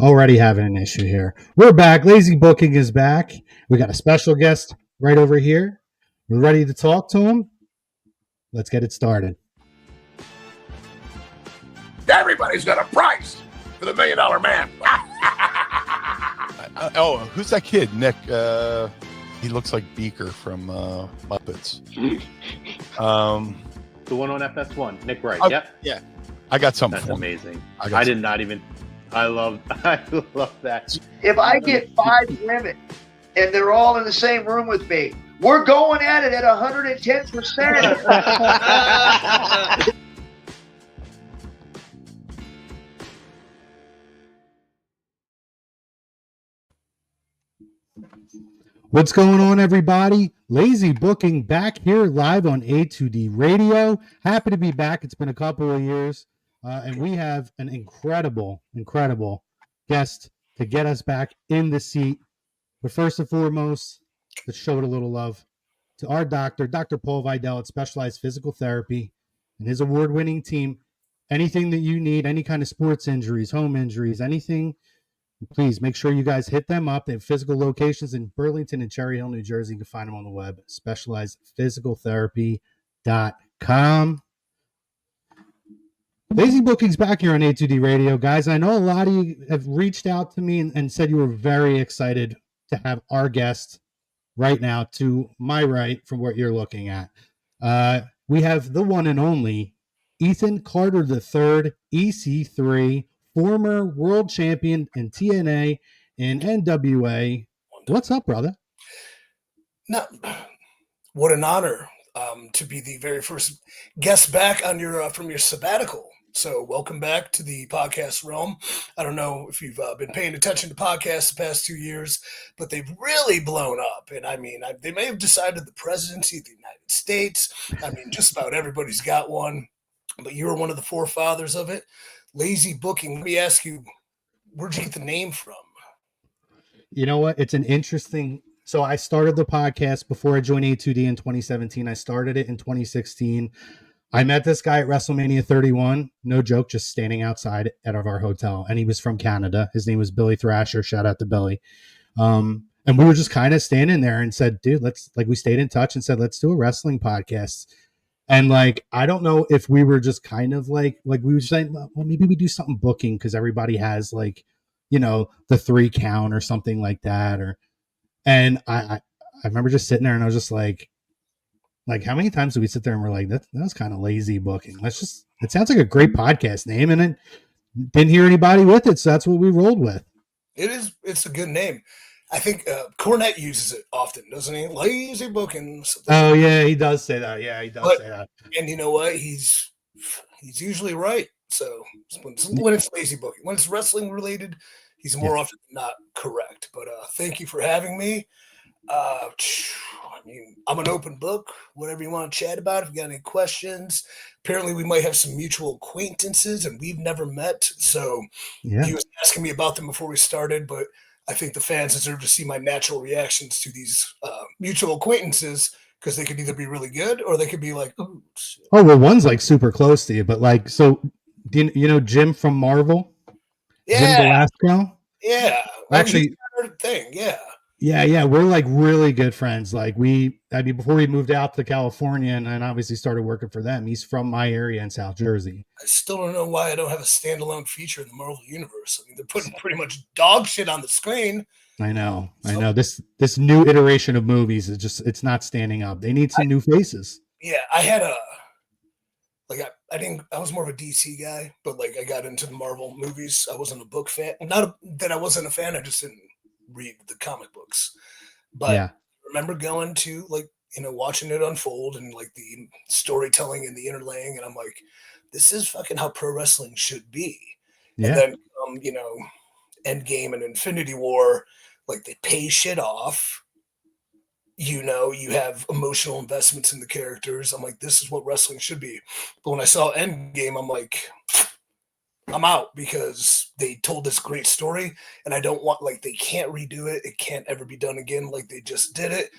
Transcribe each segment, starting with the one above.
Already having an issue here. We're back. Lazy Booking is back. We got a special guest right over here. We're ready to talk to him. Let's get it started. Everybody's got a price for the $1 Million Man. Who's that kid? Nick. He looks like Beaker from Muppets. The one on FS1, Nick Wright. Oh, Yep. Yeah. I got something. That's amazing. I love that. If I get 5 women and they're all in the same room with me, we're going at it at 110%. What's going on, everybody? Lazy Booking back here live on A2D Radio. Happy to be back. It's been a couple of years, and we have an incredible guest to get us back in the seat. But first and foremost, let's show it a little love to our doctor, Dr. Paul Vidal at Specialized Physical Therapy and his award-winning team. Anything that you need, any kind of sports injuries, home injuries, anything, please make sure you guys hit them up. They have physical locations in Burlington and Cherry Hill, New Jersey. You can find them on the web, specializedphysicaltherapy.com. Lazy Booking's back here on A2D Radio, guys. I know a lot of you have reached out to me and said you were very excited to have our guest right now to my right from what you're looking at. We have the one and only Ethan Carter III, EC3, former world champion in TNA and NWA. What's up, brother? No, what an honor to be the very first guest back on your from your sabbatical. So welcome back to the podcast realm. I don't know if you've been paying attention to podcasts the past 2 years, but they've really blown up. And I mean, they may have decided the presidency of the United States. I mean, just about everybody's got one, but you're one of the forefathers of it. Lazy Booking. Let me ask you, where'd you get the name from? You know what? It's an interesting. So I started the podcast before I joined A2D in 2017. I started it in 2016. I met this guy at WrestleMania 31. No joke, just standing outside out of our hotel. And he was from Canada. His name was Billy Thrasher. Shout out to Billy. And we were just kind of standing there and said, dude, we stayed in touch and said, let's do a wrestling podcast. And I don't know if we were just kind of like we were saying, well, maybe we do something booking because everybody has the 3 count or something like that. And I remember just sitting there and I was just like, how many times do we sit there and we're like, that was kind of lazy booking. It sounds like a great podcast name, and it didn't hear anybody with it. So that's what we rolled with. It's a good name. I think Cornette uses it often, doesn't he? Lazy Booking. Oh yeah, he does say that. Yeah, he does say that. And you know what? He's usually right. So when it's lazy booking, when it's wrestling related, he's more often than not correct. But thank you for having me. I mean, I'm an open book. Whatever you want to chat about. If you got any questions, apparently we might have some mutual acquaintances, and we've never met. So he was asking me about them before we started, but I think the fans deserve to see my natural reactions to these mutual acquaintances, because they could either be really good or they could be like, oh, shit. Oh, well, one's super close to you, but so do you know Jim from Marvel? Yeah. Jim Velasco? Yeah. Actually, thing. Yeah. Yeah. We're really good friends. Before we moved out to California and obviously started working for them, he's from my area in South Jersey. I still don't know why I don't have a standalone feature in the Marvel universe. I mean, they're putting pretty much dog shit on the screen. I know. This new iteration of movies is it's not standing up. They need some new faces. Yeah. I had I was more of a DC guy, but I got into the Marvel movies. I wasn't a book fan. Not that I wasn't a fan. I just didn't read the comic books. But I remember going to watching it unfold and the storytelling and the interlaying, and I'm like, this is fucking how pro wrestling should be. Yeah. And then Endgame and Infinity War, they pay shit off. You have emotional investments in the characters. I'm like, this is what wrestling should be. But when I saw Endgame, I'm like, I'm out, because they told this great story, and I don't want, they can't redo it. It can't ever be done again like they just did it.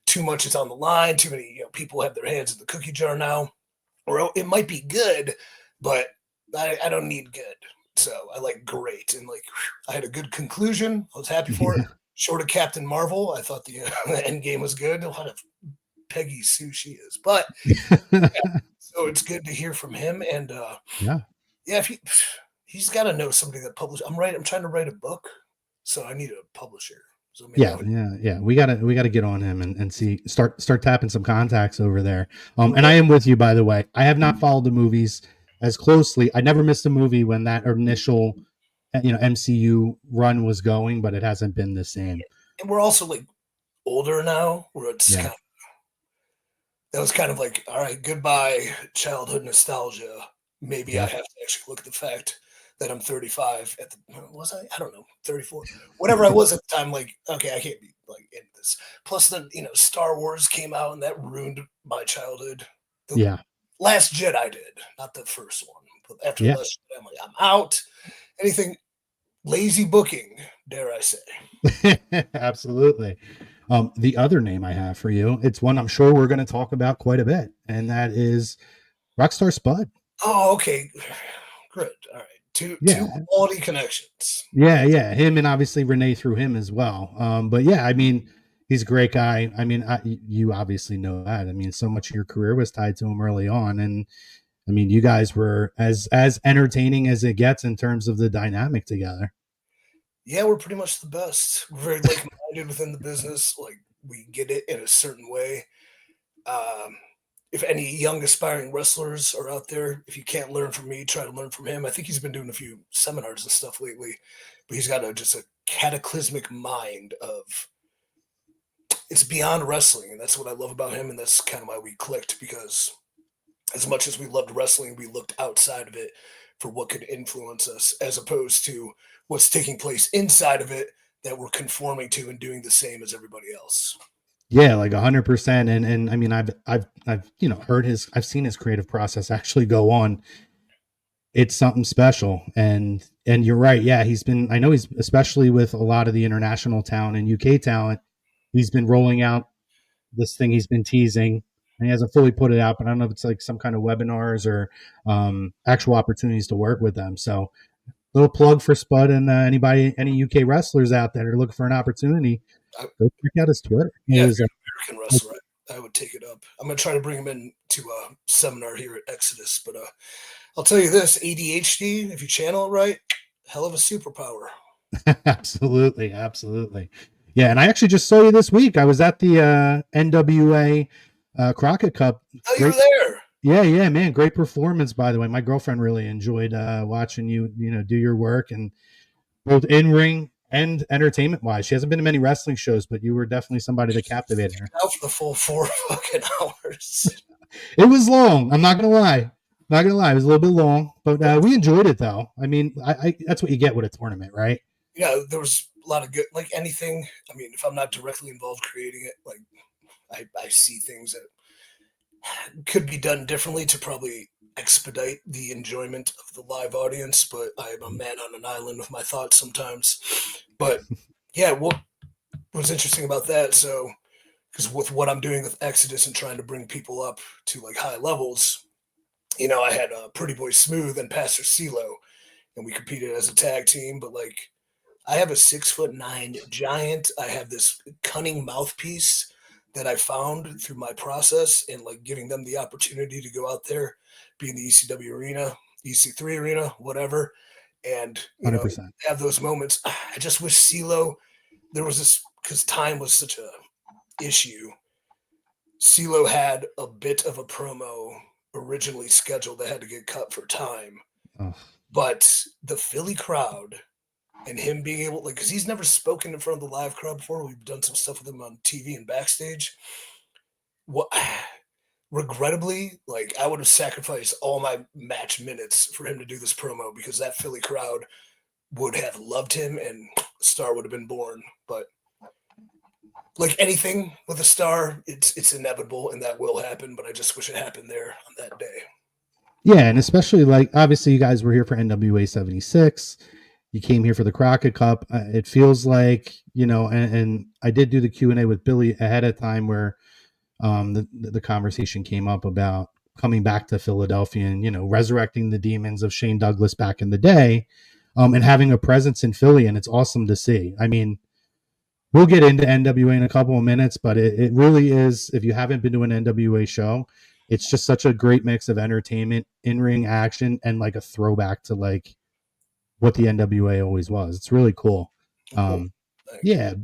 Too much is on the line. Too many people have their hands in the cookie jar now. Or it might be good, but I don't need good. So I like great. And like, I had a good conclusion. I was happy for it. Short of Captain Marvel, I thought the end game was good. A lot of Peggy Sue she is. But yeah, so it's good to hear from him. And if he's got to know somebody that publishes. I'm trying to write a book, so I need a publisher. So yeah. We gotta get on him and see start tapping some contacts over there. And I am with you, by the way. I have not followed the movies as closely. I never missed a movie when that initial MCU run was going, but it hasn't been the same. And we're also like older now, where it's that was kind of like, all right, goodbye childhood nostalgia. Maybe I have to actually look at the fact that I'm 35 was I? I don't know, 34, whatever I was at the time. Like, okay, I can't be like into this. Plus, then Star Wars came out and that ruined my childhood. Last Jedi did, not the first one. But after Last Jedi, I'm like, I'm out. Anything lazy booking, dare I say? Absolutely. The other name I have for you, it's one I'm sure we're going to talk about quite a bit, and that is Rockstar Spud. Oh, okay, good. All right. Two quality connections. Yeah. Him and obviously Renee through him as well. But yeah, I mean, he's a great guy. I mean, you obviously know that. I mean, so much of your career was tied to him early on. And I mean, you guys were as entertaining as it gets in terms of the dynamic together. Yeah, we're pretty much the best. We're very like-minded within the business. Like, we get it in a certain way. If any young aspiring wrestlers are out there, if you can't learn from me, try to learn from him. I think he's been doing a few seminars and stuff lately, but he's got just a cataclysmic mind of it's beyond wrestling. And that's what I love about him. And that's kind of why we clicked, because as much as we loved wrestling, we looked outside of it for what could influence us, as opposed to what's taking place inside of it that we're conforming to and doing the same as everybody else. Yeah, like 100%. And I mean, I've I've seen his creative process actually go on. It's something special. And you're right. Yeah, I know he's, especially with a lot of the international talent and UK talent, he's been rolling out this thing he's been teasing, and he hasn't fully put it out, but I don't know if it's like some kind of webinars or actual opportunities to work with them. So little plug for Spud and any UK wrestlers out there are looking for an opportunity. Go check out his Twitter. Yeah, American wrestler, I would take it up. I'm going to try to bring him in to a seminar here at Exodus, but I'll tell you this, ADHD, if you channel it right, hell of a superpower. Absolutely. Yeah, and I actually just saw you this week. I was at the NWA Crockett Cup. Oh, you were there? Yeah, man. Great performance, by the way. My girlfriend really enjoyed watching you, do your work, and both in-ring and entertainment-wise. She hasn't been to many wrestling shows, but you were definitely somebody that captivated her. Out for the full 4 fucking hours. It was long. I'm not gonna lie. It was a little bit long, but we enjoyed it though. I mean, I that's what you get with a tournament, right? Yeah, there was a lot of good, like anything. I mean, if I'm not directly involved creating it, like I see things that could be done differently to probably expedite the enjoyment of the live audience, but I'm a man on an island with my thoughts sometimes. But yeah, what's interesting about that, so because with what I'm doing with Exodus and trying to bring people up to like high levels, I had Pretty Boy Smooth and Pastor CeeLo, and we competed as a tag team, but like I have a 6'9" giant. I have this cunning mouthpiece that I found through my process and like giving them the opportunity to go out there, be in the ECW arena, EC3 arena, whatever, and 100%. Have those moments. I just wish CeeLo, there was this, because time was such a issue. CeeLo had a bit of a promo originally scheduled that had to get cut for time, but the Philly crowd and him being able, like, because he's never spoken in front of the live crowd before. We've done some stuff with him on TV and backstage. Regrettably, like, I would have sacrificed all my match minutes for him to do this promo, because that Philly crowd would have loved him and a star would have been born. But like anything with a star, it's inevitable and that will happen, but I just wish it happened there on that day. Yeah, and especially, like, obviously you guys were here for NWA 76. You came here for the Crockett Cup. It feels like, and I did do the Q&A with Billy ahead of time where the conversation came up about coming back to Philadelphia and, resurrecting the demons of Shane Douglas back in the day, and having a presence in Philly. And it's awesome to see. I mean, we'll get into NWA in a couple of minutes, but it really is, if you haven't been to an NWA show, it's just such a great mix of entertainment, in-ring action, and like a throwback to like what the NWA always was. It's really cool. Yeah,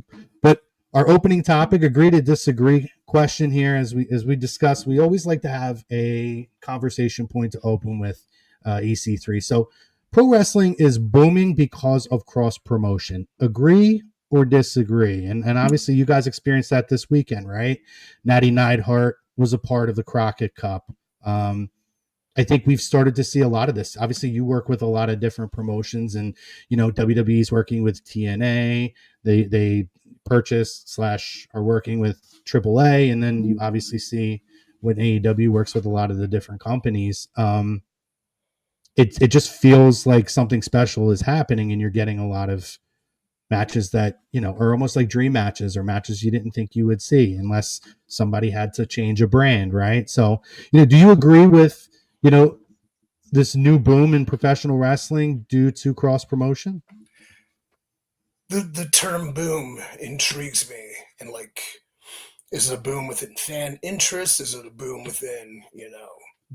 but our opening topic, agree to disagree question here, as we discuss, we always like to have a conversation point to open with EC3. So pro wrestling is booming because of cross promotion. Agree or disagree? And obviously you guys experienced that this weekend, right? Natty Neidhart was a part of the Crockett Cup. I think we've started to see a lot of this. Obviously, you work with a lot of different promotions, and WWE is working with TNA. They purchase / are working with AAA, and then you obviously see when AEW works with a lot of the different companies. It just feels like something special is happening, and you're getting a lot of matches that are almost like dream matches, or matches you didn't think you would see unless somebody had to change a brand, right? So, do you agree with this new boom in professional wrestling due to cross promotion? The term boom intrigues me, and like, is it a boom within fan interest? Is it a boom within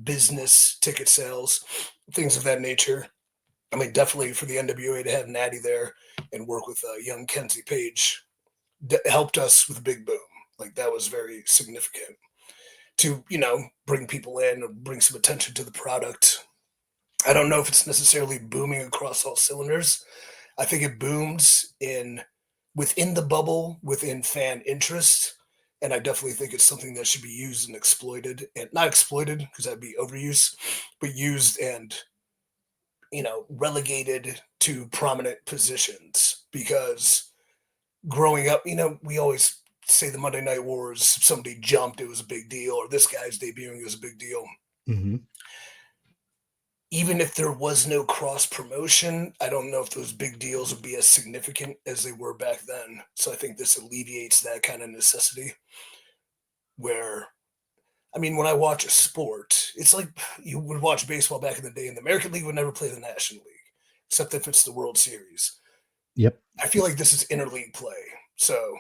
business ticket sales, things of that nature? I mean, definitely for the NWA to have Natty there and work with young Kenzie Page helped us with a big boom. Like, that was very significant to bring people in or bring some attention to the product. I don't know if it's necessarily booming across all cylinders. I think it booms within the bubble, within fan interest. And I definitely think it's something that should be used and exploited, and not exploited because that'd be overuse, but used and, relegated to prominent positions. Because growing up, we always say the Monday Night Wars, somebody jumped, it was a big deal, or this guy's debuting, it was a big deal. Mm-hmm. Even if there was no cross promotion, I don't know if those big deals would be as significant as they were back then. So I think this alleviates that kind of necessity where, I mean, when I watch a sport, it's like you would watch baseball back in the day, and the American League would never play the National League, except if it's the World Series. Yep. I feel like this is interleague play. So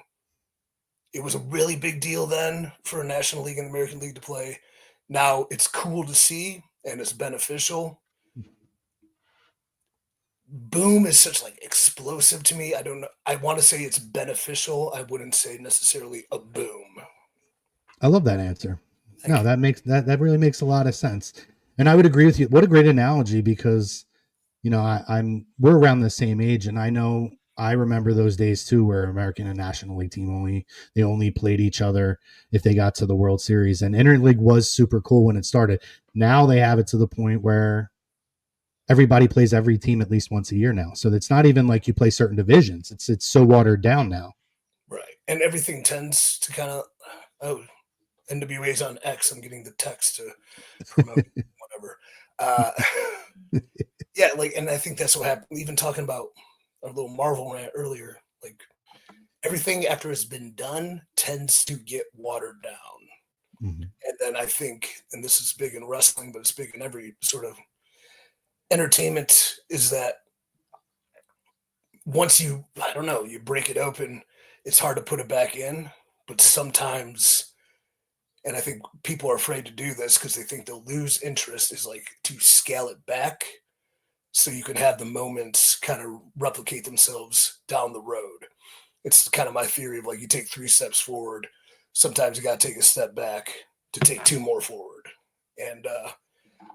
it was a really big deal then for a National League and American League to play. Now it's cool to see, and it's beneficial. Boom is such like explosive to me. I don't know. I want to say it's beneficial. I wouldn't say necessarily a boom. I love that answer. No, that really makes a lot of sense. And I would agree with you. What a great analogy, because, we're around the same age, and I remember those days too, where American and National League team only played each other if they got to the World Series, and interleague was super cool when it started. Now they have it to the point where everybody plays every team at least once a year now. So it's not even like you play certain divisions. It's so watered down now. Right. And everything tends to kind of, NWA's on X. I'm getting the text to promote whatever. Yeah, like, and I think that's what happened. Even talking about a little Marvel rant earlier, like, everything after it's been done tends to get watered down. Mm-hmm. And then I think, and this is big in wrestling, but it's big in every sort of entertainment, is that once you break it open, it's hard to put it back in. But sometimes, and I think people are afraid to do this because they think they'll lose interest, is like to scale it back so you can have the moments kind of replicate themselves down the road. It's kind of my theory of like, you take 3 steps forward. Sometimes you got to take a step back to take 2 more forward. And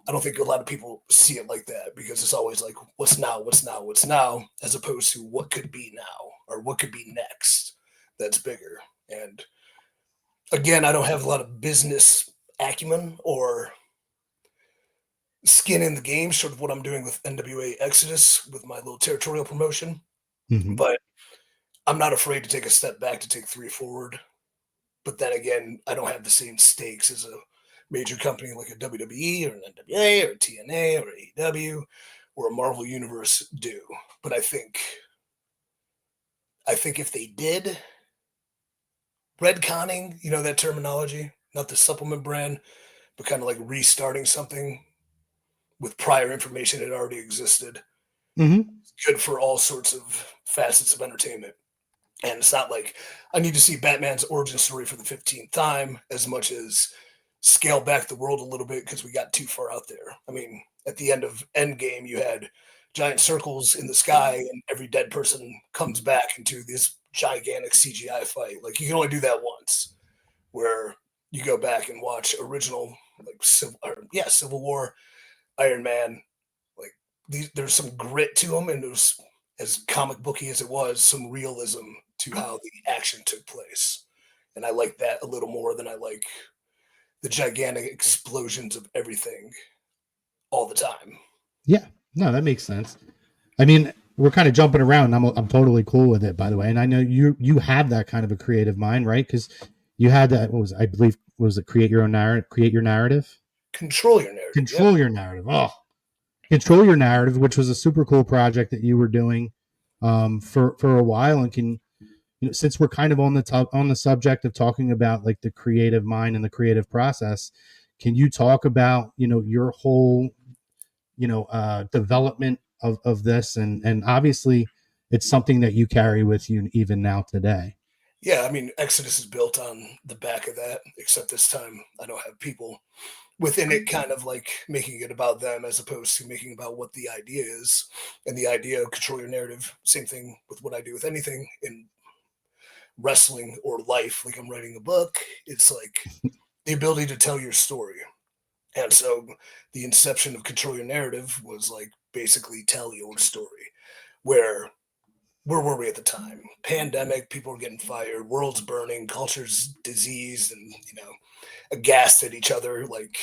I don't think a lot of people see it like that, because it's always like, what's now, as opposed to what could be now or what could be next that's bigger. And again, I don't have a lot of business acumen or skin in the game, sort of what I'm doing with NWA Exodus with my little territorial promotion. Mm-hmm. But I'm not afraid to take a step back to take 3 forward. But then again, I don't have the same stakes as a major company like a WWE or an NWA or TNA or AEW or a Marvel Universe do. But I think if they did, redconning, that terminology, not the supplement brand, but kind of like restarting something with prior information that already existed. Mm-hmm. It's good for all sorts of facets of entertainment. And it's not like I need to see Batman's origin story for the 15th time as much as scale back the world a little bit because we got too far out there. I mean, at the end of Endgame, you had giant circles in the sky and every dead person comes back into this gigantic CGI fight. Like you can only do that once, where you go back and watch original like Civil War, Iron Man. Like there's some grit to them, and there's, as comic booky as it was, some realism to how the action took place. And I like that a little more than I like the gigantic explosions of everything all the time. Yeah, no, that makes sense. I mean, we're kind of jumping around. I'm totally cool with it, by the way. And I know you have that kind of a creative mind, right? Because you had that. I believe was it create your narrative? Control your narrative. Control your narrative. Oh, control your narrative, which was a super cool project that you were doing for a while. And can, you know, since we're kind of on the subject of talking about like the creative mind and the creative process, can you talk about, you know, your whole, you know, development of this, and obviously it's something that you carry with you even now today. Yeah, I mean, Exodus is built on the back of that, except this time I don't have people within it kind of like making it about them as opposed to making about what the idea is. And the idea of control your narrative, same thing with what I do with anything in wrestling or life. Like I'm writing a book, it's like the ability to tell your story. And so the inception of control your narrative was like basically tell your story. Where were we at the time? Pandemic, people were getting fired, world's burning, culture's diseased, and you know, aghast at each other. Like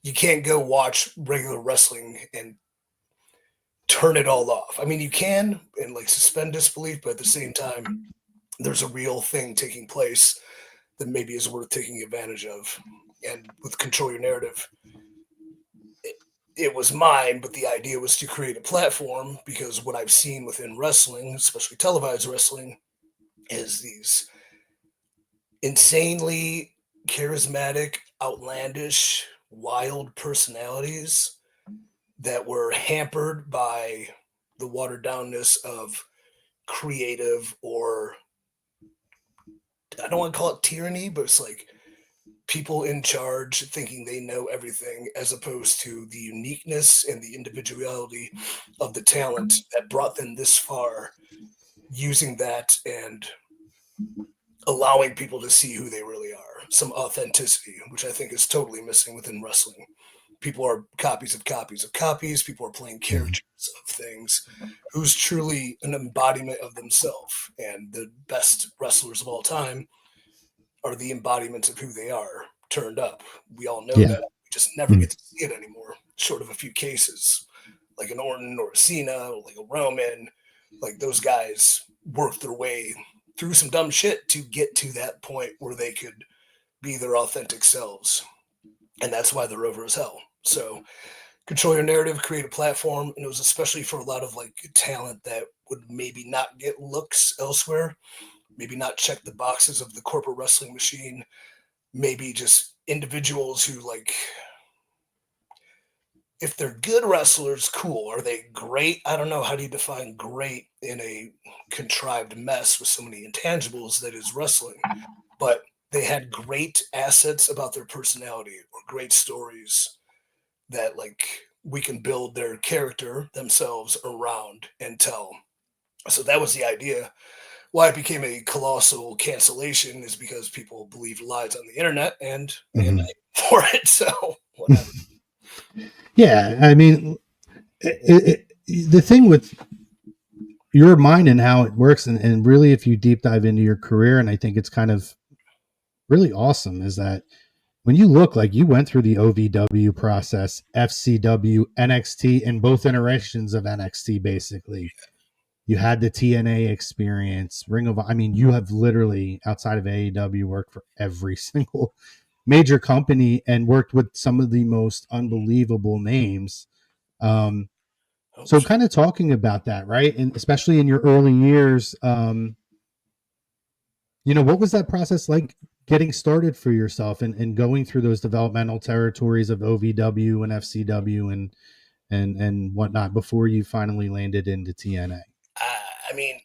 you can't go watch regular wrestling and turn it all off. I mean, you can and like suspend disbelief, but at the same time, there's a real thing taking place that maybe is worth taking advantage of. And with control your narrative, it was mine, but the idea was to create a platform because what I've seen within wrestling, especially televised wrestling, is these insanely charismatic, outlandish, wild personalities that were hampered by the watered downness of creative, or I don't want to call it tyranny, but it's like people in charge thinking they know everything as opposed to the uniqueness and the individuality of the talent that brought them this far, using that and allowing people to see who they really are. Some authenticity, which I think is totally missing within wrestling. People are copies of copies of copies. People are playing characters of things. Who's truly an embodiment of themselves? And the best wrestlers of all time are the embodiments of who they are turned up. We all know that. We just never get to see it anymore, short of a few cases like an Orton or a Cena or like a Roman. Like those guys worked their way through some dumb shit to get to that point where they could be their authentic selves. And that's why they're over as hell. So control your narrative, create a platform. And it was especially for a lot of like talent that would maybe not get looks elsewhere, maybe not check the boxes of the corporate wrestling machine, maybe just individuals who like, if they're good wrestlers, cool. Are they great? I don't know. How do you define great in a contrived mess with so many intangibles that is wrestling? But they had great assets about their personality or great stories that like we can build their character themselves around and tell. So that was the idea. Why it became a colossal cancellation is because people believe lies on the internet and for it. So whatever. Yeah, I mean, the thing with your mind and how it works, and really if you deep dive into your career, and I think it's kind of really awesome, is that when you look, like you went through the OVW process, FCW, NXT, and both iterations of NXT, basically. You had the TNA experience, Ring of, I mean, you have literally, outside of AEW, worked for every single major company and worked with some of the most unbelievable names. So kind of talking about that, right? And especially in your early years, you know, what was that process like getting started for yourself and going through those developmental territories of OVW and FCW and whatnot before you finally landed into TNA? I mean,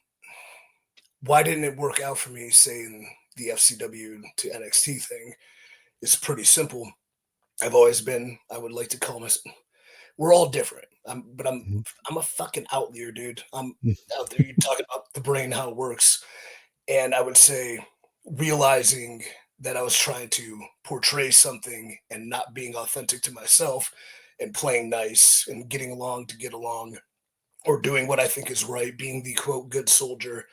why didn't it work out for me saying the FCW to NXT thing? It's pretty simple. I've always been, I would like to call myself, we're all different. But I'm a fucking outlier, dude. I'm out there. You talking about the brain, how it works. And I would say realizing that I was trying to portray something and not being authentic to myself and playing nice and getting along to get along or doing what I think is right, being the quote good soldier,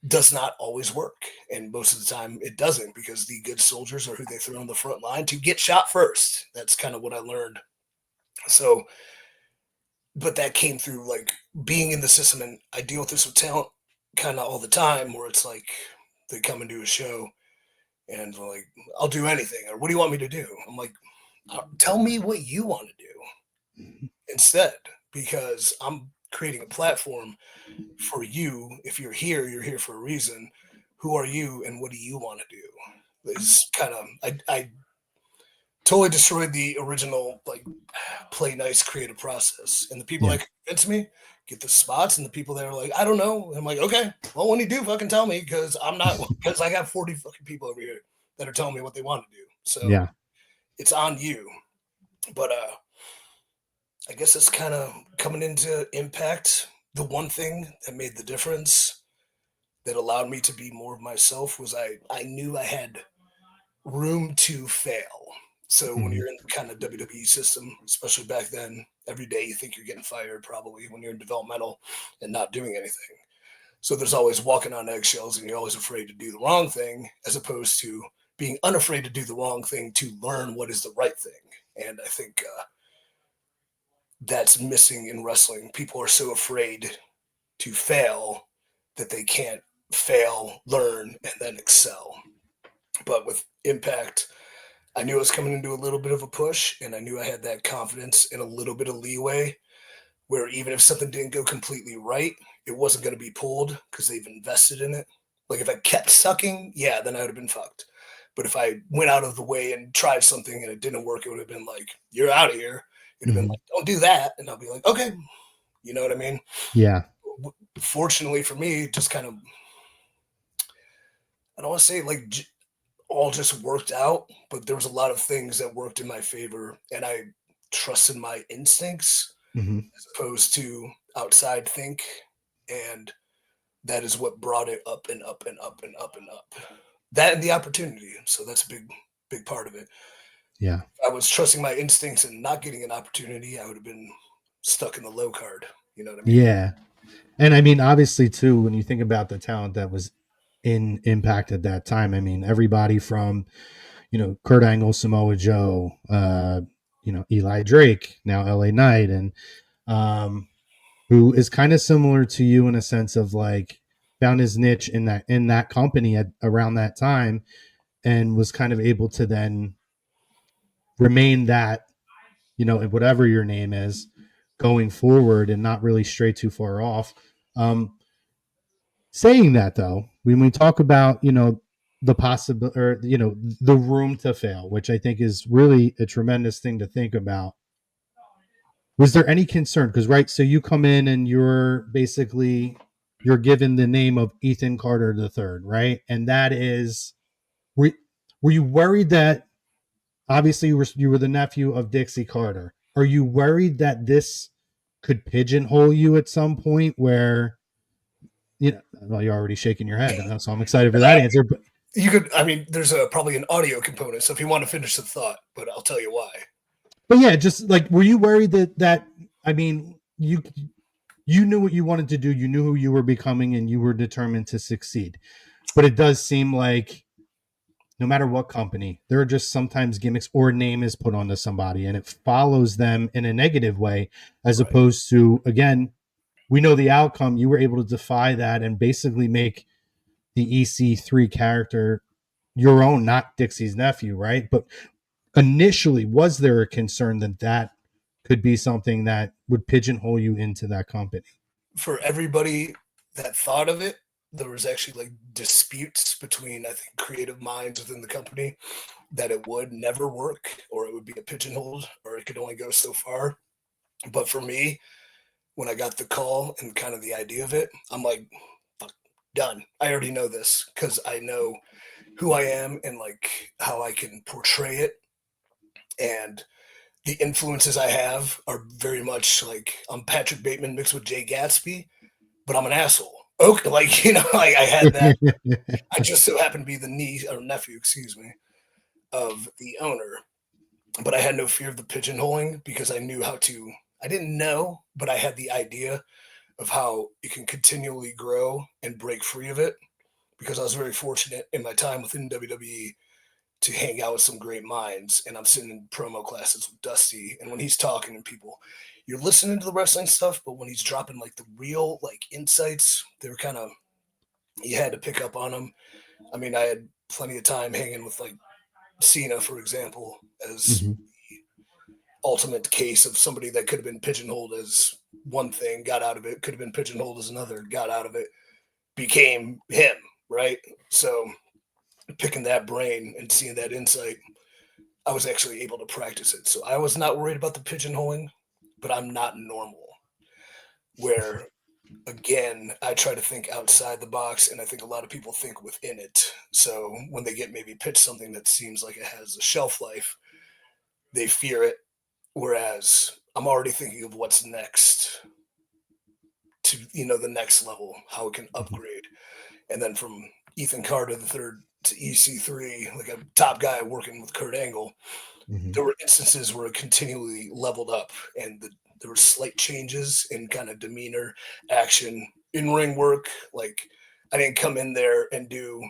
does not always work. And most of the time it doesn't, because the good soldiers are who they throw on the front line to get shot first. That's kind of what I learned. So, but that came through like being in the system, and I deal with this with talent kind of all the time, where it's like they come and do a show and they're like, I'll do anything, or what do you want me to do? I'm like, tell me what you want to do instead, because I'm creating a platform for you. If you're here for a reason. Who are you and what do you want to do? It's kind of, I totally destroyed the original like play nice creative process, and the people that convince me get the spots, and the people that are like, I don't know, I'm like, okay, well, when you do, fucking tell me, because I'm not, because I got 40 fucking people over here that are telling me what they want to do. So it's on you. But I guess it's kind of coming into Impact. The one thing that made the difference that allowed me to be more of myself was I knew I had room to fail. So when you're in the kind of WWE system, especially back then, every day you think you're getting fired probably when you're in developmental and not doing anything. So there's always walking on eggshells, and you're always afraid to do the wrong thing, as opposed to being unafraid to do the wrong thing to learn what is the right thing. And I think that's missing in wrestling. People are so afraid to fail that they can't fail, learn, and then excel. But with Impact, I knew I was coming into a little bit of a push, and I knew I had that confidence and a little bit of leeway where even if something didn't go completely right, it wasn't going to be pulled because they've invested in it. Like if I kept sucking, then I would have been fucked. But if I went out of the way and tried something and it didn't work, it would have been like, you're out of here. It would have been like, don't do that. And I'll be like, okay. You know what I mean? Yeah. Fortunately for me, just kind of, I don't want to say like all just worked out, but there was a lot of things that worked in my favor, and I trusted my instincts as opposed to outside think. And that is what brought it up and up and up and up and up. That and the opportunity. So that's a big part of it. Yeah. If I was trusting my instincts and not getting an opportunity, I would have been stuck in the low card. You know what I mean? Yeah. And I mean, obviously too, when you think about the talent that was in Impact at that time, I mean, everybody from, Kurt Angle, Samoa Joe, Eli Drake, now LA Knight, and who is kind of similar to you in a sense of like found his niche in that company at around that time, and was kind of able to then remain that, whatever your name is going forward and not really stray too far off. Saying that though, when we talk about, the possible, or, the room to fail, which I think is really a tremendous thing to think about. Was there any concern? Because, right, so you come in and you're given the name of Ethan Carter III, right? And that is, were you worried that, obviously you were the nephew of Dixie Carter. Are you worried that this could pigeonhole you at some point where, well, you're already shaking your head, so I'm excited for that answer. But you could, there's probably an audio component, so if you want to finish the thought, but I'll tell you why. But yeah, just like, were you worried that you knew what you wanted to do, you knew who you were becoming, and you were determined to succeed. But it does seem like no matter what company, there are just sometimes gimmicks or a name is put onto somebody and it follows them in a negative way, as opposed to, again, we know the outcome. You were able to defy that and basically make the EC3 character your own, not Dixie's nephew, right? But initially, was there a concern that could be something that would pigeonhole you into that company? For everybody that thought of it, there was actually like disputes between, I think, creative minds within the company that it would never work, or it would be a pigeonhole, or it could only go so far. But for me, when I got the call and kind of the idea of it, I'm like, fuck, done. I already know this because I know who I am and like how I can portray it. And the influences I have are very much like I'm Patrick Bateman mixed with Jay Gatsby, but I'm an asshole. Okay, like, you know, like I had that. I just so happened to be the niece or nephew, excuse me, of the owner. But I had no fear of the pigeonholing because I knew how to, I didn't know, but I had the idea of how it can continually grow and break free of it because I was very fortunate in my time within WWE to hang out with some great minds. And I'm sitting in promo classes with Dusty, and when he's talking to people, you're listening to the wrestling stuff, but when he's dropping like the real like insights, they were kind of, you had to pick up on them. I mean, I had plenty of time hanging with like Cena, for example, as Mhm. ultimate case of somebody that could have been pigeonholed as one thing, got out of it, could have been pigeonholed as another, got out of it, became him, right? So picking that brain and seeing that insight, I was actually able to practice it. So I was not worried about the pigeonholing, but I'm not normal. Where again, I try to think outside the box, and I think a lot of people think within it. So when they get maybe pitched something that seems like it has a shelf life, they fear it. Whereas I'm already thinking of what's next to, you know, the next level, how it can upgrade. And then from Ethan Carter the third to EC3, like a top guy working with Kurt Angle, Mhm. there were instances where it continually leveled up and there were slight changes in kind of demeanor, action, in-ring work. Like I didn't come in there and do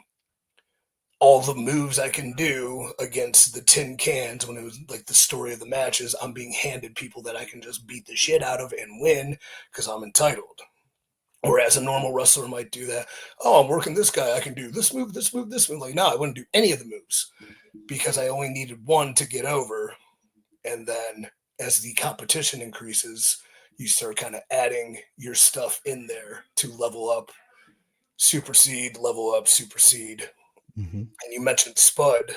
all the moves I can do against the tin cans when it was like the story of the matches. I'm being handed people that I can just beat the shit out of and win because I'm entitled. Whereas a normal wrestler might do that. Oh, I'm working this guy. I can do this move, this move, this move. Like, no, I wouldn't do any of the moves because I only needed one to get over. And then as the competition increases, you start kind of adding your stuff in there to level up, supersede, level up, supersede. Mhm. And you mentioned Spud,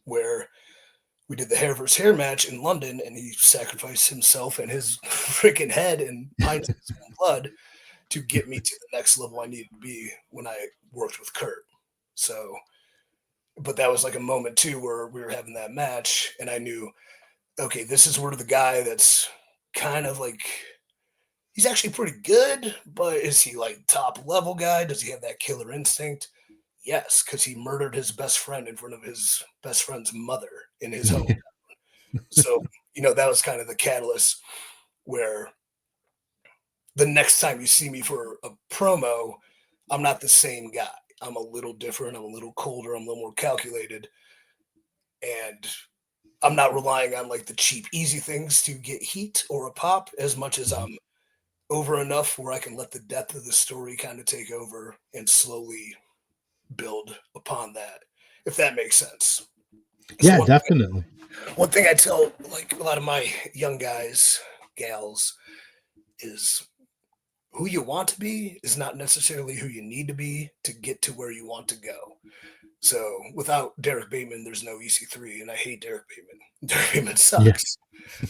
where we did the hair versus hair match in London, and he sacrificed himself and his freaking head and pints of his own blood to get me to the next level I needed to be when I worked with Kurt. So, but that was like a moment too where we were having that match, and I knew, okay, this is where the guy that's kind of like, he's actually pretty good, but is he like top level guy? Does he have that killer instinct? Yes, because he murdered his best friend in front of his best friend's mother in his home. So, you know, that was kind of the catalyst where the next time you see me for a promo, I'm not the same guy. I'm a little different. I'm a little colder. I'm a little more calculated. And I'm not relying on like the cheap, easy things to get heat or a pop as much as I'm over enough where I can let the depth of the story kind of take over and slowly build upon that, if that makes sense. So Yeah, definitely. one thing I tell like a lot of my young guys, gals, is who you want to be is not necessarily who you need to be to get to where you want to go. So without Derek Bateman, there's no EC3, and I hate Derek Bateman. Derek Bateman Yeah. sucks.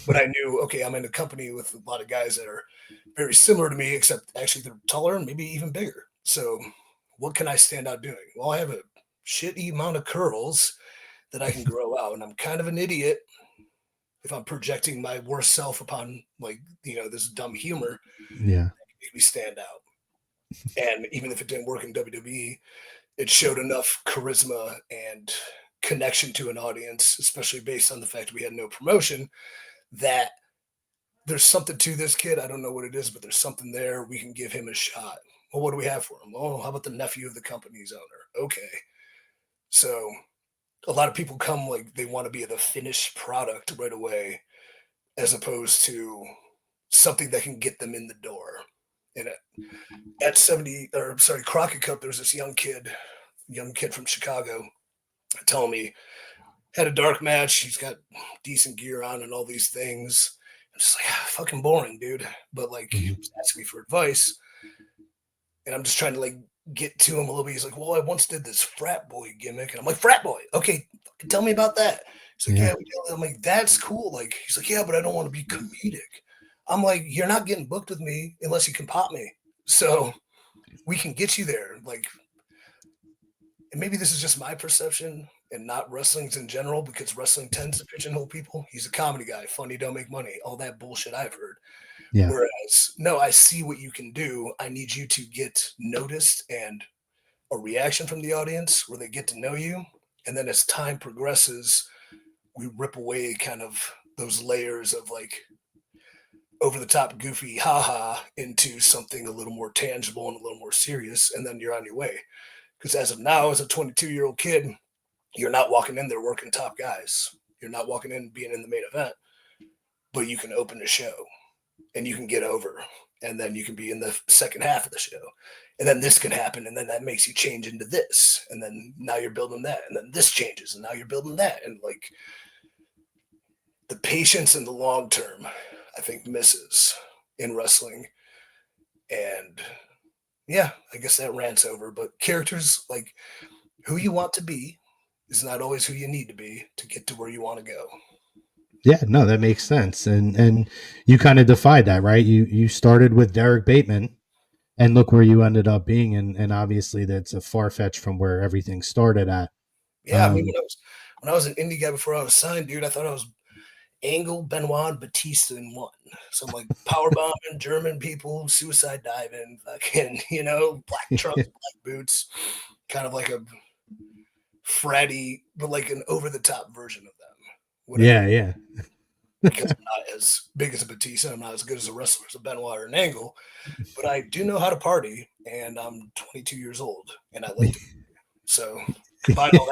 But I knew, okay, I'm in a company with a lot of guys that are very similar to me, except actually they're taller and maybe even bigger. So what can I stand out doing? Well, I have a shitty amount of curls that I can grow out, and I'm kind of an idiot if I'm projecting my worst self upon like, you know, this dumb humor, Yeah. make me stand out. And even if it didn't work in WWE, it showed enough charisma and connection to an audience, especially based on the fact we had no promotion, that there's something to this kid. I don't know what it is, but there's something there. We can give him a shot. Well, what do we have for him? Oh, how about the nephew of the company's owner? Okay. So a lot of people come like they want to be the finished product right away, as opposed to something that can get them in the door. And at 70, or sorry, Crockett Cup, there's this young kid from Chicago telling me had a dark match. He's got decent gear on and all these things. I'm just like, fucking boring, dude. But like, he was asking me for advice, and I'm just trying to like get to him a little bit. He's like, well, I once did this frat boy gimmick. And I'm like, frat boy? Okay, tell me about that. He's like, yeah, I'm like, that's cool. Like, he's like, yeah, but I don't want to be comedic. I'm like, you're not getting booked with me unless you can pop me. So we can get you there. Like, and maybe this is just my perception and not wrestling's in general, because wrestling tends to pigeonhole people. He's a comedy guy, funny, don't make money, all that bullshit I've heard. Yeah. Whereas, no, I see what you can do. I need you to get noticed and a reaction from the audience where they get to know you. And then as time progresses, we rip away kind of those layers of like over the top goofy haha into something a little more tangible and a little more serious. And then you're on your way. Because as of now, as a 22-year-old kid, you're not walking in there working top guys. You're not walking in being in the main event, but you can open the show and you can get over, and then you can be in the second half of the show. And then this can happen. And then that makes you change into this. And then now you're building that. And then this changes. And now you're building that. And like the patience in the long term, I think misses in wrestling. And yeah, I guess that rants over, but characters, like who you want to be is not always who you need to be to get to where you want to go. Yeah, no, that makes sense. And you kind of defied that, right? You started with Derek Bateman and look where you ended up being. And obviously that's a far fetch from where everything started at. Yeah. I mean, when I was an indie guy before I was signed, dude, I thought I was Angle, Benoit, and Batista in one. So I'm like powerbombing German people, suicide diving, fucking, black trunks, black boots, kind of like a fratty, but like an over the top version of them. Whatever. Yeah. Because I'm not as big as a Batista, I'm not as good as a wrestler as a Benoit or an Angle, but I do know how to party, and I'm 22 years old, and I like to. So combine all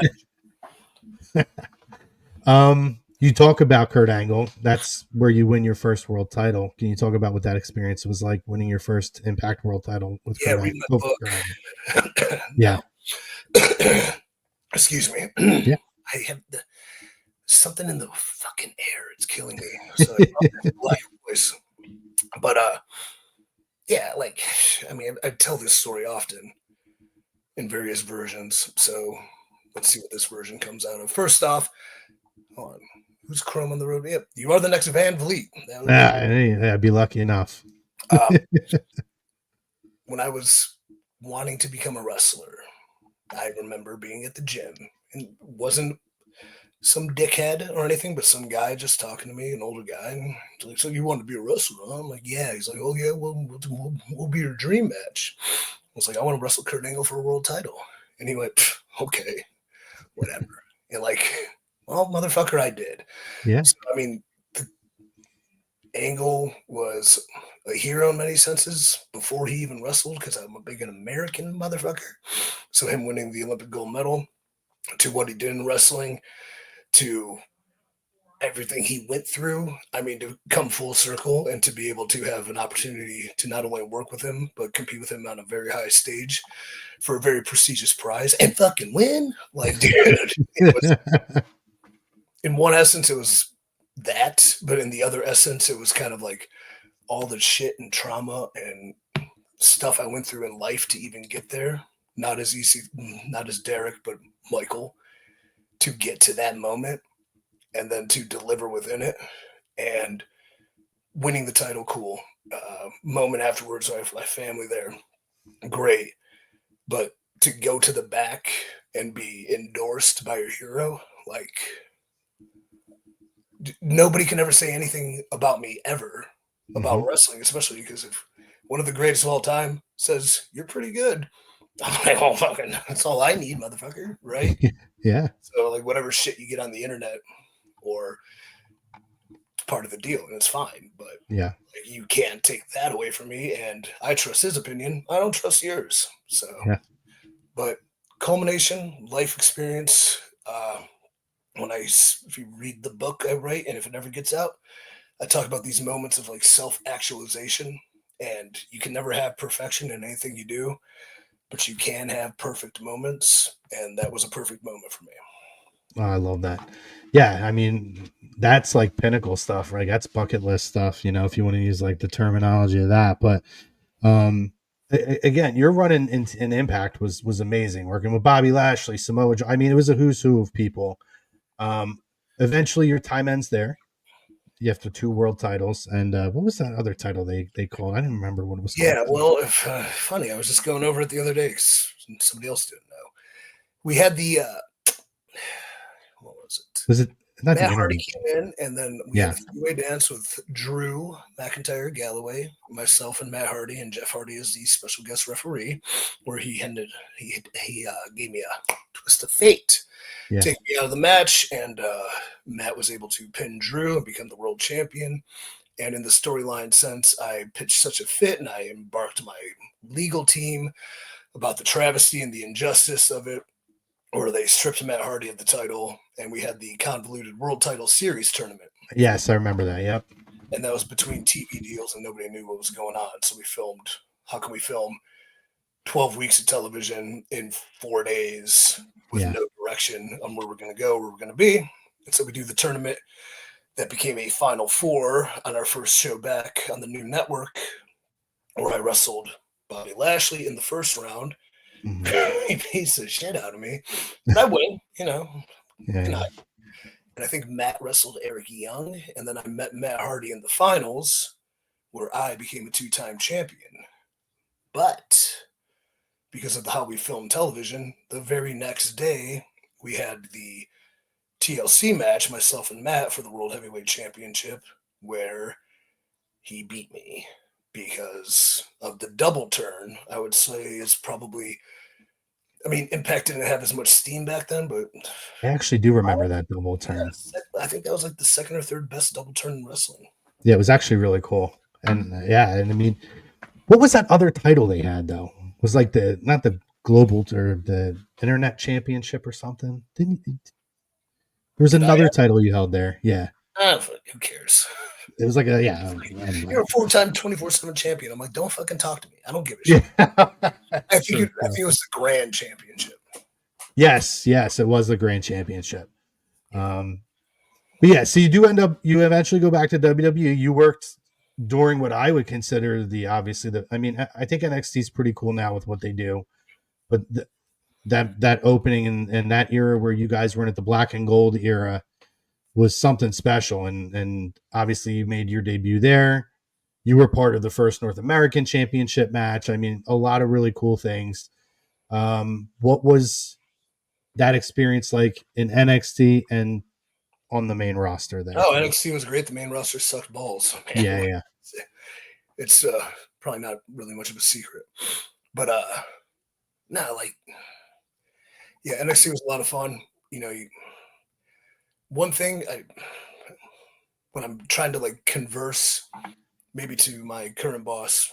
that. You talk about Kurt Angle. That's where you win your first world title. Can you talk about what that experience was like, winning your first Impact World title with Kurt read Angle? my book. Yeah. Excuse me. Yeah. I have something in the fucking air. It's killing me. So life voice. But yeah, like I mean, I tell this story often in various versions. So let's see what this version comes out of. First off, hold on. Who's Chrome on the road? Yep, you are the next Van Vliet. I'd be lucky enough. When I was wanting to become a wrestler, I remember being at the gym, and wasn't some dickhead or anything, but some guy just talking to me, an older guy, and he's like, "So you want to be a wrestler?" Huh? I'm like, "Yeah." He's like, "Oh yeah, we'll be your dream match." I was like, "I want to wrestle Kurt Angle for a world title," and he went, "Okay, whatever." And like, well, motherfucker, I did. Yeah. So, I mean, Angle was a hero in many senses before he even wrestled, because I'm a big American motherfucker. So him winning the Olympic gold medal, to what he did in wrestling, to everything he went through. I mean, to come full circle and to be able to have an opportunity to not only work with him, but compete with him on a very high stage for a very prestigious prize and fucking win. Like, dude, it was, in one essence, it was that, but in the other essence, it was kind of like all the shit and trauma and stuff I went through in life to even get there. Not as easy, not as Derek, but Michael, to get to that moment and then to deliver within it, and winning the title. Cool. Moment afterwards, I have my family there. Great. But to go to the back and be endorsed by your hero, like, nobody can ever say anything about me ever about wrestling, especially because if one of the greatest of all time says you're pretty good, I'm like, oh, fucking, that's all I need, motherfucker, right? Yeah. So like whatever shit you get on the internet or part of the deal, and it's fine, but yeah, you can't take that away from me, and I trust his opinion. I don't trust yours. So, yeah. But culmination, life experience. If you read the book I write, and if it never gets out, I talk about these moments of like self-actualization, and you can never have perfection in anything you do, but you can have perfect moments, and that was a perfect moment for me. Oh, I love that. Yeah, I mean, that's like pinnacle stuff, right? That's bucket list stuff, if you want to use like the terminology of that. But Again, your run in Impact was amazing. Working with Bobby Lashley, Samoa Joe. I mean, it was a who's who of people. Eventually, your time ends there. You have the 2 world titles, and what was that other title they called? I didn't remember what it was Yeah, called. well, funny, I was just going over it the other day because somebody else didn't know. We had the what was it? Was it not Matt the Hardy interview? came in, and then we Yeah. had a three-way dance with Drew McIntyre, Galloway, myself, and Matt Hardy, and Jeff Hardy is the special guest referee, where he gave me a twist of fate, Yeah. take me out of the match, and Matt was able to pin Drew and become the world champion. And in the storyline sense, I pitched such a fit, and I embarked my legal team about the travesty and the injustice of it, where they stripped Matt Hardy of the title, and we had the convoluted World Title Series tournament. Yes, I remember that. Yep. And that was between TV deals, and nobody knew what was going on. So we filmed. How can we film 12 weeks of television in 4 days with no direction on where we're going to go, where we're going to be? And so we do the tournament that became a Final Four on our first show back on the new network, where I wrestled Bobby Lashley in the first round. Mm-hmm. He beats the shit out of me. But I win, Yeah. And I think Matt wrestled Eric Young, and then I met Matt Hardy in the finals, where I became a 2-time champion. But because of how we filmed television, the very next day we had the TLC match, myself and Matt, for the World Heavyweight Championship, where he beat me because of the double turn. I would say is probably, I mean, Impact didn't have as much steam back then, but I actually do remember that double turn. I think that was like the second or third best double turn in wrestling. Yeah, it was actually really cool. And and I mean, what was that other title they had though? It was like not the global or the internet championship or something? There was another title you held there. Yeah. Who cares? It was like anyway. You're a 4-time 24/7 champion. I'm like, don't fucking talk to me. I don't give a shit. I think it was the Grand Championship. Yes, it was the Grand Championship. But yeah, so you eventually go back to WWE. You worked during what I would consider I think NXT is pretty cool now with what they do, but that opening and that era where you guys were in at the black and gold era was something special. And obviously you made your debut there. You were part of the first North American Championship match. I mean, a lot of really cool things. What was that experience like in NXT and on the main roster there? Oh, NXT was great. The main roster sucked balls. Man. Yeah. It's probably not really much of a secret. But NXT was a lot of fun. One thing when I'm trying to like converse maybe to my current boss,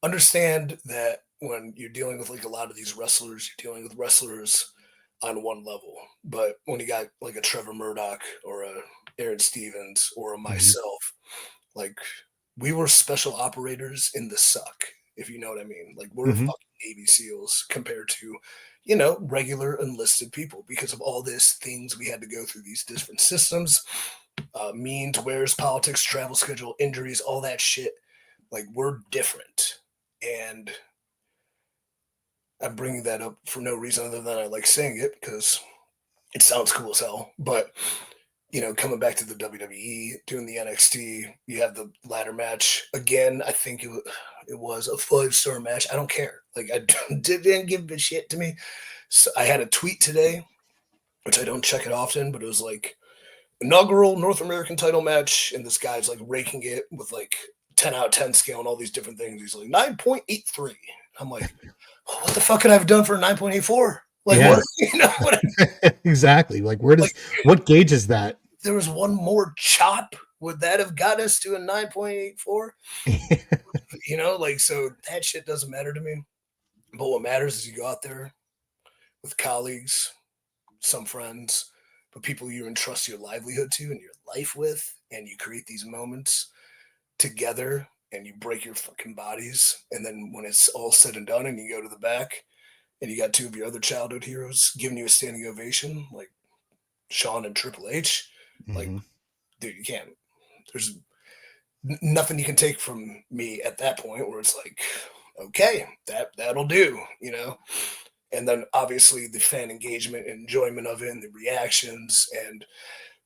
understand that when you're dealing with like a lot of these wrestlers, you're dealing with wrestlers on one level. But when you got like a Trevor Murdoch or a Aaron Stevens or a myself, like we were special operators in the suck, if you know what I mean. Like we're fucking Navy SEALs compared to, regular enlisted people because of all these things we had to go through, these different systems, means, wares, politics, travel schedule, injuries, all that shit. Like we're different. And I'm bringing that up for no reason other than I like saying it because it sounds cool as hell. But, coming back to the WWE, doing the NXT, you have the ladder match. Again, I think it was a 5-star match. I don't care. Like, I didn't give a shit to me. So I had a tweet today, which I don't check it often, but it was like, inaugural North American title match. And this guy's like raking it with like 10 out of 10 scale and all these different things. He's like 9.83. I'm like, what the fuck could I have done for 9.84? Like, what? Exactly. Like, what gauge is that? If there was one more chop, would that have got us to a 9.84? So that shit doesn't matter to me. But what matters is you go out there with colleagues, some friends, but people you entrust your livelihood to and your life with, and you create these moments together and you break your fucking bodies. And then when it's all said and done and you go to the back and you got two of your other childhood heroes giving you a standing ovation, like Shawn and Triple H, like, dude, you can't. nothing you can take from me at that point where it's like, okay, that'll do, you know? And then obviously the fan engagement and enjoyment of it and the reactions and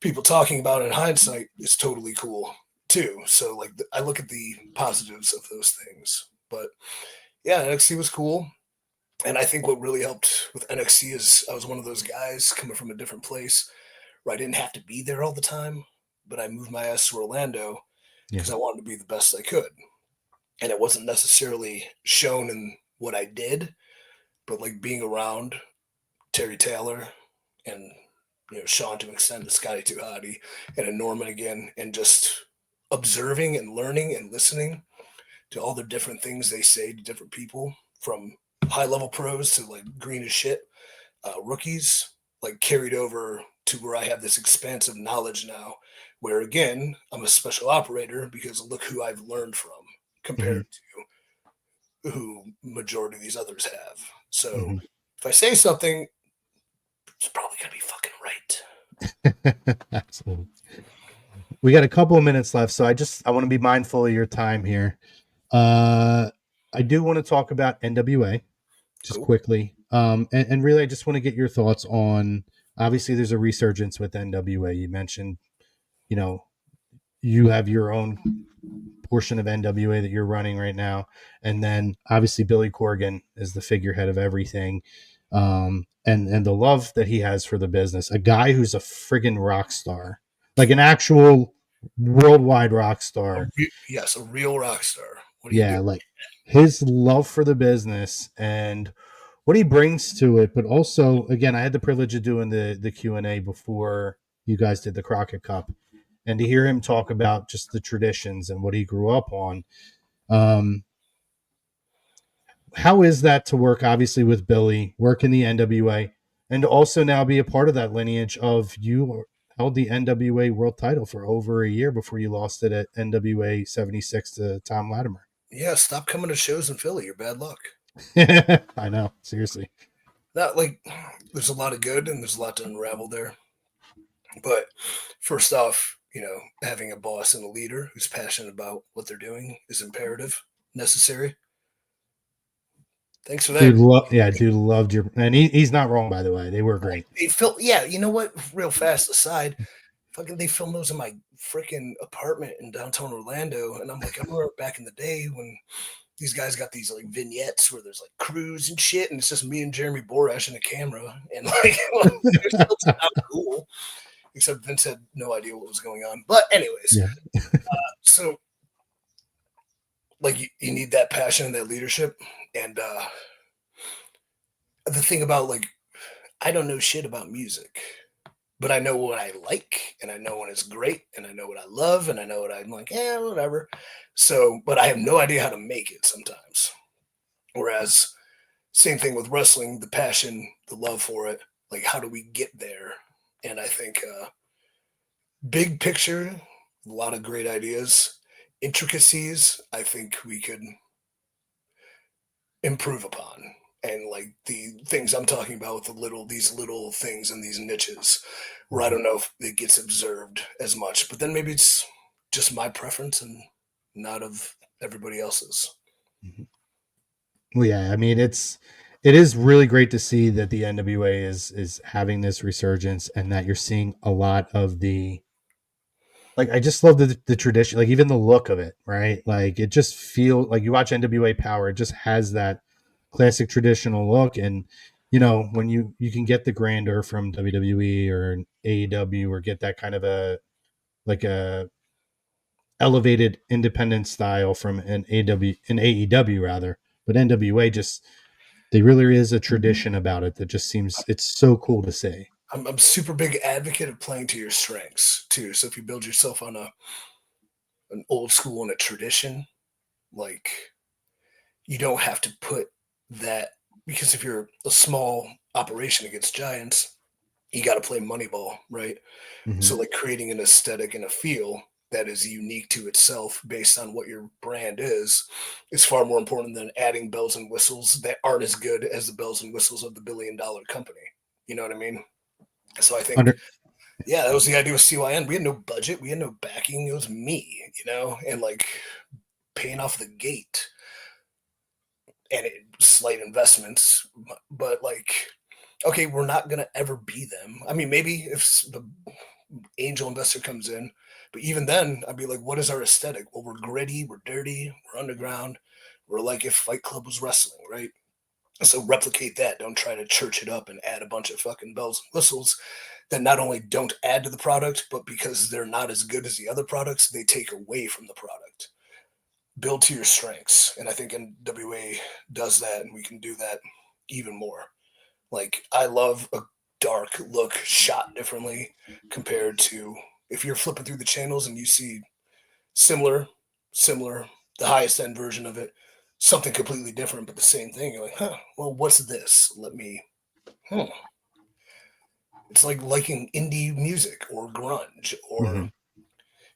people talking about it in hindsight is totally cool too. So like I look at the positives of those things. But yeah, NXT was cool. And I think what really helped with NXT is I was one of those guys coming from a different place where I didn't have to be there all the time, but I moved my ass to Orlando because I wanted to be the best I could. And it wasn't necessarily shown in what I did, but like being around Terry Taylor and Sean to an extent, and Scotty Too Hottie, and a Norman again, and just observing and learning and listening to all the different things they say to different people, from high level pros to like green as shit rookies, like carried over to where I have this expansive knowledge now, where again I'm a special operator because look who I've learned from compared to who majority of these others have. So if I say something, it's probably gonna be fucking right. Absolutely. We got a couple of minutes left, so I want to be mindful of your time here. I do want to talk about NWA just quickly. And really I just want to get your thoughts on, obviously there's a resurgence with NWA. You mentioned, you have your own portion of NWA that you're running right now. And then obviously Billy Corgan is the figurehead of everything. And the love that he has for the business, a guy who's a friggin' rock star, like an actual worldwide rock star. Yes, a real rock star. Like his love for the business and what he brings to it. But also, again, I had the privilege of doing the Q&A before you guys did the Crockett Cup, and to hear him talk about just the traditions and what he grew up on. How is that to work, obviously, with Billy, work in the NWA, and also now be a part of that lineage of you held the NWA world title for over a year before you lost it at NWA 76 to Tom Latimer. Yeah, stop coming to shows in Philly. You're bad luck. I know, seriously. Not like there's a lot of good and there's a lot to unravel there. But first off, having a boss and a leader who's passionate about what they're doing is imperative, necessary. Thanks for that. Dude loved your, and he's not wrong, by the way. They were great. You know what? Real fast aside, they filmed those in my freaking apartment in downtown Orlando, and I'm like, I remember back in the day when these guys got these like vignettes where there's like crews and shit, and it's just me and Jeremy Borash and a camera, and like it still turned out cool, except Vince had no idea what was going on. But anyways, so like you need that passion and that leadership, and the thing about like I don't know shit about music. But I know what I like, and I know when it's great, and I know what I love, and I know what I'm like, whatever. So, but I have no idea how to make it sometimes. Whereas, same thing with wrestling, the passion, the love for it, like how do we get there? And I think big picture, a lot of great ideas, intricacies, I think we could improve upon. And like the things I'm talking about with these little things and these niches where I don't know if it gets observed as much, but then maybe it's just my preference and not of everybody else's. Well, yeah, I mean, it is really great to see that the NWA is having this resurgence and that you're seeing a lot of the, like, I just love the tradition, like even the look of it, right? Like it just feels like you watch NWA Power, it just has that classic traditional look. And when you can get the grandeur from WWE or AEW or get that kind of a elevated independent style from an AEW rather, but NWA just, there really is a tradition about it that just seems, it's so cool to see. I'm super big advocate of playing to your strengths too. So if you build yourself on an old school and a tradition, like you don't have to put that, because if you're a small operation against giants, you got to play Moneyball, right? So like creating an aesthetic and a feel that is unique to itself based on what your brand is far more important than adding bells and whistles that aren't as good as the bells and whistles of the $1 billion company. You know what I mean? So I think Yeah, that was the idea with CYN. We had no budget, we had no backing. It was me, and like paying off the gate and slight investments, but like, okay, we're not gonna ever be them. I mean, maybe if the angel investor comes in, but even then, I'd be like, what is our aesthetic? Well, we're gritty, we're dirty, we're underground, we're like if Fight Club was wrestling, right? So replicate that. Don't try to church it up and add a bunch of fucking bells and whistles that not only don't add to the product, but because they're not as good as the other products, they take away from the product. Build to your strengths. And I think NWA does that, and we can do that even more. Like, I love a dark look shot differently compared to if you're flipping through the channels and you see similar, the highest end version of it, something completely different, but the same thing. You're like, well, what's this? It's like liking indie music or grunge or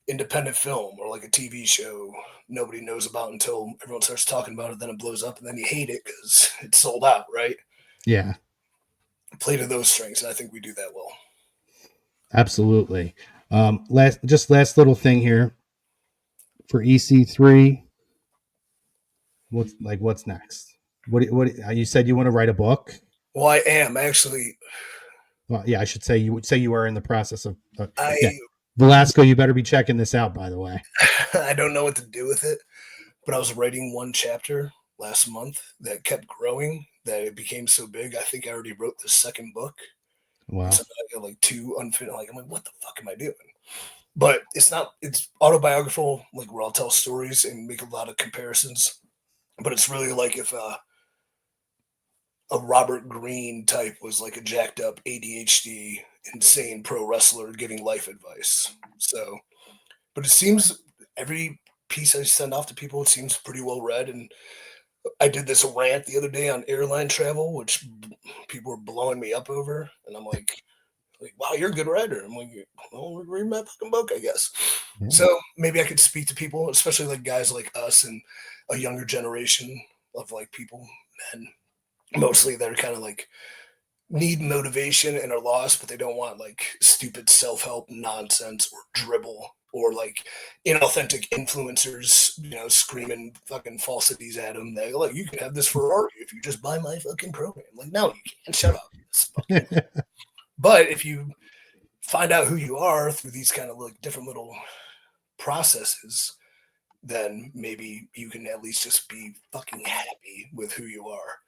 independent film or like a TV show nobody knows about until everyone starts talking about it. Then it blows up and then you hate it because it's sold out, right? Yeah. Play to those strengths. And I think we do that well. Absolutely. Last little thing here for EC3. What's next? What you said you want to write a book? Well, I am actually. Well, yeah, I should say you would say you are in the process of. Yeah. Velasco, you better be checking this out, by the way. I don't know what to do with it, but I was writing one chapter last month that kept growing, that it became so big. I think I already wrote the second book. Wow. So I got like two unfinished. Like, I'm like, what the fuck am I doing? But it's autobiographical, like where I'll tell stories and make a lot of comparisons. But it's really like if a Robert Greene type was like a jacked up ADHD insane pro wrestler giving life advice. So, but it seems every piece I send off to people, it seems pretty well read. And I did this rant the other day on airline travel, which people were blowing me up over. And I'm like, wow, you're a good writer. I'm like, well, read my fucking book, I guess. Yeah. So maybe I could speak to people, especially like guys like us and a younger generation of like people, men, mostly that are kind of like need motivation and are lost, but they don't want like stupid self-help nonsense or dribble or like inauthentic influencers, screaming fucking falsities at them. They're like, you can have this Ferrari if you just buy my fucking program. Like, no, you can't. Shut up. But if you find out who you are through these kind of like different little processes, then maybe you can at least just be fucking happy with who you are.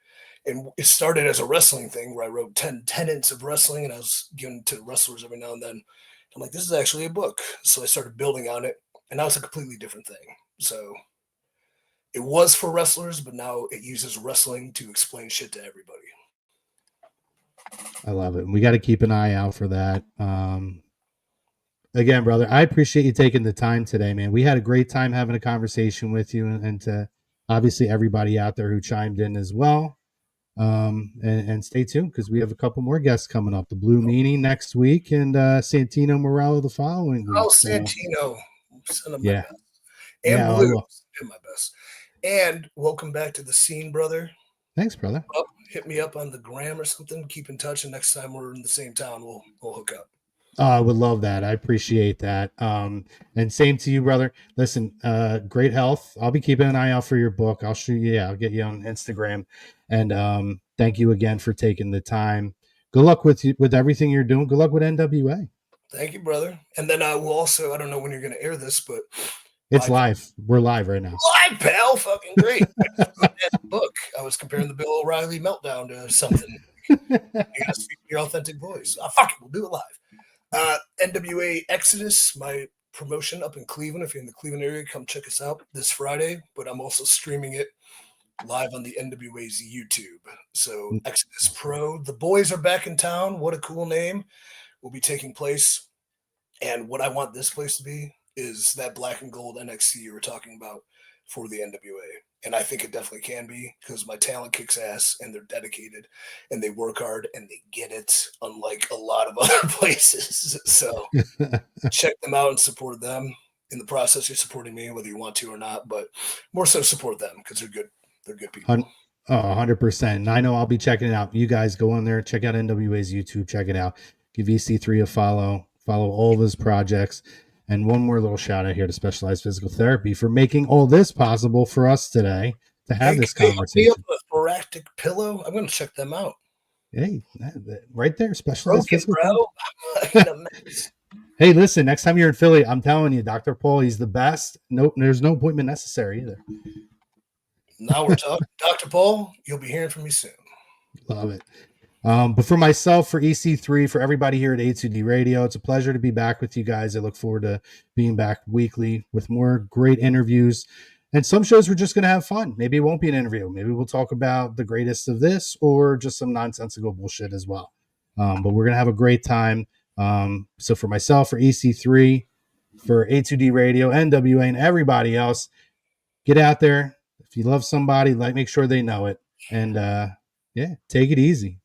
And it started as a wrestling thing where I wrote 10 tenets of wrestling and I was giving to wrestlers every now and then. I'm like, this is actually a book. So I started building on it, and now it's a completely different thing. So it was for wrestlers, but now it uses wrestling to explain shit to everybody. I love it. We got to keep an eye out for that. Again, brother, I appreciate you taking the time today, man. We had a great time having a conversation with you, and to obviously everybody out there who chimed in as well. And stay tuned because we have a couple more guests coming up. The Blue Meanie next week and Santino Morello the following week. Oh, Santino. Send him yeah. My best. And Blue, send my best. And welcome back to the scene, brother. Thanks, brother. Hit me up on the gram or something. Keep in touch, and next time we're in the same town, we'll hook up. I would love that. I appreciate that. And same to you, brother. Listen, great health. I'll be keeping an eye out for your book. I'll shoot you. Yeah, I'll get you on Instagram. And thank you again for taking the time. Good luck with everything you're doing. Good luck with NWA. Thank you, brother. And then I will also, I don't know when you're going to air this, but it's live. We're live right now. Live, pal. Fucking great. Book. I was comparing the Bill O'Reilly meltdown to something. You got to speak your authentic voice. Fuck it. We'll do it live. NWA Exodus, my promotion up in Cleveland. If you're in the Cleveland area, come check us out this Friday. But I'm also streaming it live on the NWA's YouTube. So Exodus Pro. The boys are back in town. What a cool name. Will be taking place. And what I want this place to be is that black and gold NXT you were talking about for the NWA. And I think it definitely can be because my talent kicks ass and they're dedicated and they work hard and they get it, unlike a lot of other places. So check them out and support them. In the process, you're supporting me, whether you want to or not, but more so support them because they're good. They're good people. 100%. And I know I'll be checking it out. You guys go on there, check out NWA's YouTube, check it out. Give EC3 a follow Follow all of his projects. And one more little shout out here to Specialized Physical Therapy for making all this possible for us today to have this conversation. A thoracic pillow. I'm going to check them out. Hey, right there, Specialized Broken, Physical bro. Hey, listen, next time you're in Philly, I'm telling you, Dr. Paul, he's the best. Nope, there's no appointment necessary either. Now we're talking. Dr. Paul, you'll be hearing from me soon. Love it. But for myself, for EC3, for everybody here at A2D Radio, it's a pleasure to be back with you guys. I look forward to being back weekly with more great interviews. And some shows we're just going to have fun. Maybe it won't be an interview. Maybe we'll talk about the greatest of this or just some nonsensical bullshit as well. But we're going to have a great time. So for myself, for EC3, for A2D Radio, NWA, and everybody else, get out there. If you love somebody, make sure they know it. And take it easy.